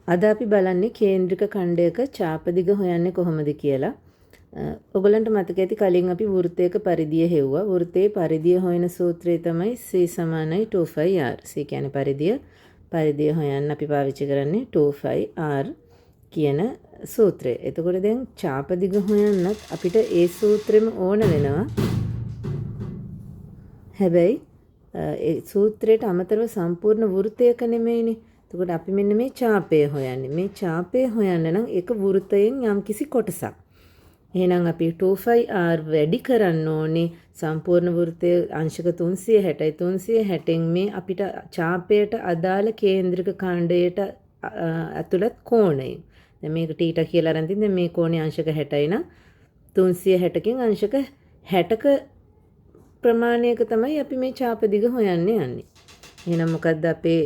අද අපි බලන්නේ කේන්ද්‍රික ඛණ්ඩයක ඡාප දිග හොයන්නේ කොහොමද කියලා. ඔයගලන්ට මතක ඇති කලින් අපි වෘත්තයක පරිධිය හෙව්වා. වෘත්තයේ පරිධිය හොයන සූත්‍රය තමයි C = 2πr. C කියන්නේ පරිධිය. පරිධිය හොයන්න අපි පාවිච්චි කරන්නේ 2πr කියන සූත්‍රය. එතකොට දැන් ඡාප දිග හොයන්නත් අපිට ඒ සූත්‍රෙම ඕන වෙනවා. හැබැයි ඒ සූත්‍රයට අමතරව සම්පූර්ණ වෘත්තයක නෙමෙයිනේ. එතකොට අපි මෙන්න මේ ඡාපය හොයන්නේ. මේ ඡාපය හොයන්න නම් එක වෘත්තයෙන් යම්කිසි කොටසක්. එහෙනම් අපි 2πr වැඩි කරන්න ඕනේ සම්පූර්ණ වෘත්තයේ අංශක 360යි 360න් මේ අපිට ඡාපයට අදාළ කේන්ද්‍රක ඛණ්ඩයට ඇතුළත් කෝණය. දැන් මේක θ කියලා අරන් තින්නේ මේ කෝණේ අංශක 60යි නම් 360කින් අංශක 60ක ප්‍රමාණයක තමයි අපි මේ ඡාප දිග හොයන්න යන්නේ. එහෙනම් මොකද්ද අපේ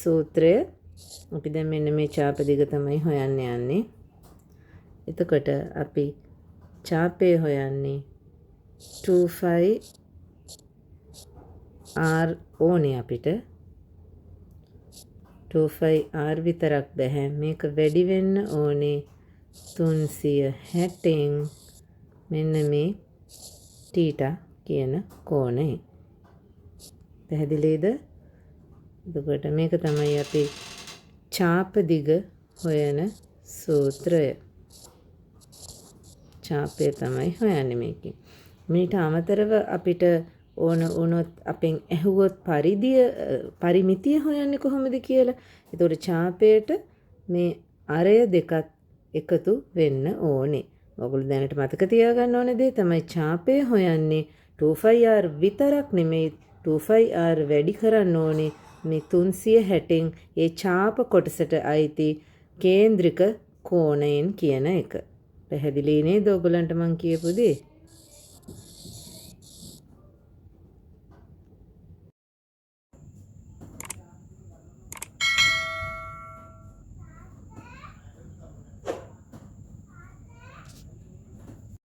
සූත්‍රය? අපි දැන් මෙන්න මේ ඡාප දිග තමයි හොයන්න යන්නේ. එතකොට අපි ඡාපය හොයන්නේ 2πr ඕනේ අපිට. 2πr විතරක් බෑ. මේක වැඩි වෙන්න ඕනේ 360න් මෙන්න මේ θ කියන කෝණය. පැහැදිලිද? එතකොට මේක තමයි අපි ඡාප දිග හොයන සූත්‍රය. ඡාපය තමයි හොයන්නේ මේකෙන්. මීට අමතරව අපිට ඕන වුණොත් අපෙන් ඇහුවොත් පරිමිතිය හොයන්නේ කොහොමද කියලා. එතකොට ඡාපයට මේ අරය දෙකක් එකතු වෙන්න ඕනේ. ඔයගොල්ලෝ දැනට මතක තියාගන්න ඕන දේ තමයි ඡාපය හොයන්නේ 2πr විතරක් නෙමෙයි 2πr වැඩි කරන්න ඕනේ මේ 360න් ඒ ඡාප කොටසට අයිති කේන්ද්‍රික කෝණයෙන් කියන එක. පැහැදිලි නේද ඔයගලන්ට මං කියපු දේ?